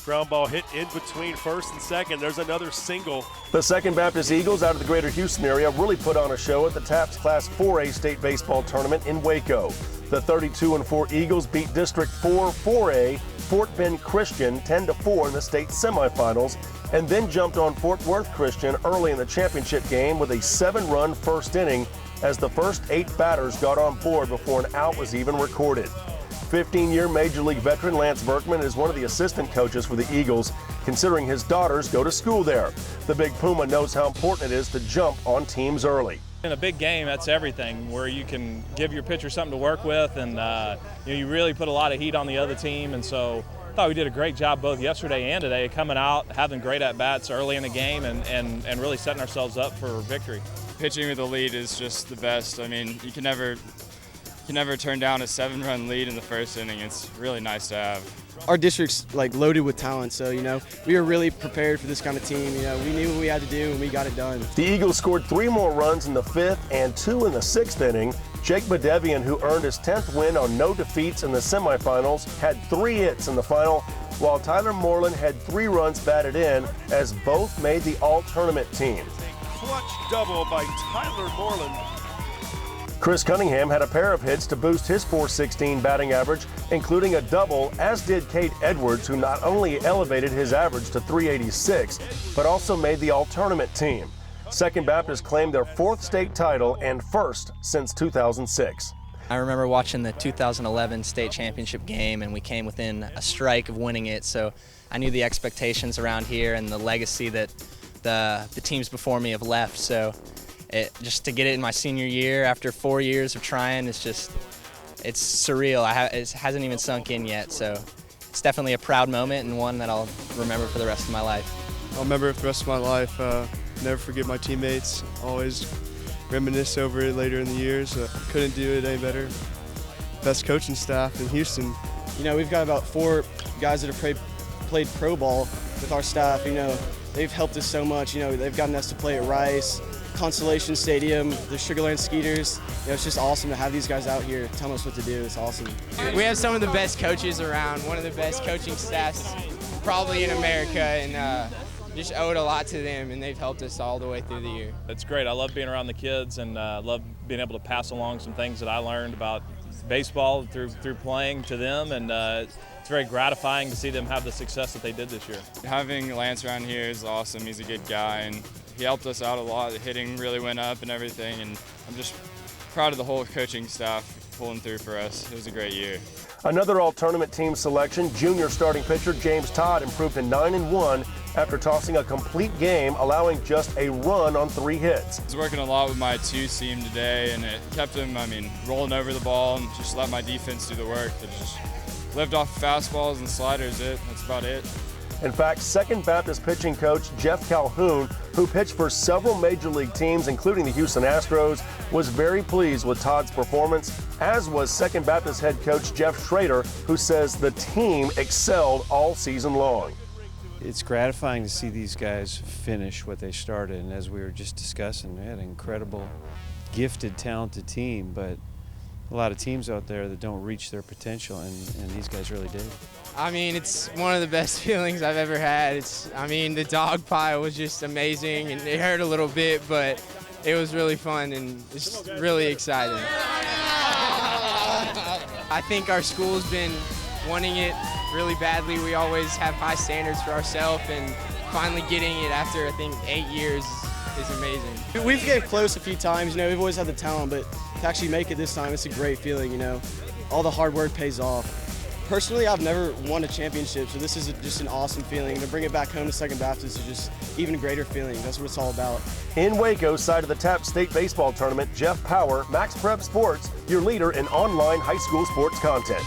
Ground ball hit in between first and second. There's another single. The Second Baptist Eagles out of the greater Houston area really put on a show at the TAPPS Class 4A state baseball tournament in Waco. The 32-4 Eagles beat District 4 4A Fort Bend Christian 10-4 in the state semifinals, and then jumped on Fort Worth Christian early in the championship game with a 7-run first inning as the first 8 batters got on board before an out was even recorded. 15-year Major League veteran Lance Berkman is one of the assistant coaches for the Eagles, considering his daughters go to school there. The Big Puma knows how important it is to jump on teams early. In a big game, that's everything, where you can give your pitcher something to work with, and you really put a lot of heat on the other team. And so I thought we did a great job both yesterday and today, coming out, having great at-bats early in the game, and really setting ourselves up for victory. Pitching with a lead is just the best. I mean, you can never turn down a 7-run lead in the first inning. It's really nice to have. Our district's loaded with talent, so we were really prepared for this kind of team. We knew what we had to do and we got it done. The Eagles scored 3 more runs in the 5th and 2 in the 6th inning. Jake Bedevian, who earned his 10th win on no defeats in the semifinals, had 3 hits in the final, while Tyler Moreland had 3 runs batted in, as both made the all-tournament team. Clutch double by Tyler Moreland. Chris Cunningham had a pair of hits to boost his .416 batting average, including a double, as did Cade Edwards, who not only elevated his average to .386, but also made the all-tournament team. Second Baptist claimed their 4th state title and 1st since 2006. I remember watching the 2011 state championship game, and we came within a strike of winning it, so I knew the expectations around here and the legacy that the teams before me have left. So just to get it in my senior year after 4 years of trying, it's surreal. It hasn't even sunk in yet, so it's definitely a proud moment and one that I'll remember for the rest of my life. I'll remember it for the rest of my life. Never forget my teammates. Always reminisce over it later in the years. Couldn't do it any better. Best coaching staff in Houston. We've got about 4 guys that have played pro ball with our staff. They've helped us so much. They've gotten us to play at Rice, Constellation Stadium, the Sugarland Skeeters. It's just awesome to have these guys out here telling us what to do. It's awesome. We have some of the best coaches around, one of the best coaching staffs probably in America, and just owe it a lot to them, and they've helped us all the way through the year. It's great. I love being around the kids, and love being able to pass along some things that I learned about baseball through playing to them, and it's very gratifying to see them have the success that they did this year. Having Lance around here is awesome. He's a good guy, and he helped us out a lot. The hitting really went up and everything, and I'm just proud of the whole coaching staff pulling through for us. It was a great year. Another all-tournament team selection, junior starting pitcher James Todd improved to 9-1 after tossing a complete game, allowing just a run on 3 hits. I was working a lot with my 2-seam today, and it kept him, rolling over the ball and just let my defense do the work. It just lived off fastballs and sliders. That's about it. In fact, Second Baptist pitching coach Jeff Calhoun, who pitched for several major league teams, including the Houston Astros, was very pleased with Todd's performance, as was Second Baptist head coach Jeff Schrader, who says the team excelled all season long. It's gratifying to see these guys finish what they started, and as we were just discussing, they had an incredible, gifted, talented team, but a lot of teams out there that don't reach their potential, and these guys really did. It's one of the best feelings I've ever had. The dog pile was just amazing, and it hurt a little bit, but it was really fun, and it's really exciting. I think our school's been wanting it really badly. We always have high standards for ourselves, and finally getting it after, I think, 8 years is amazing. We've get close a few times. We've always had the talent, but to actually make it this time, it's a great feeling. All the hard work pays off. Personally, I've never won a championship, so this is just an awesome feeling. To bring it back home to Second Baptist is just even a greater feeling. That's what it's all about. In Waco, side of the TAPPS State Baseball Tournament, Jeff Power, Max Prep Sports, your leader in online high school sports content.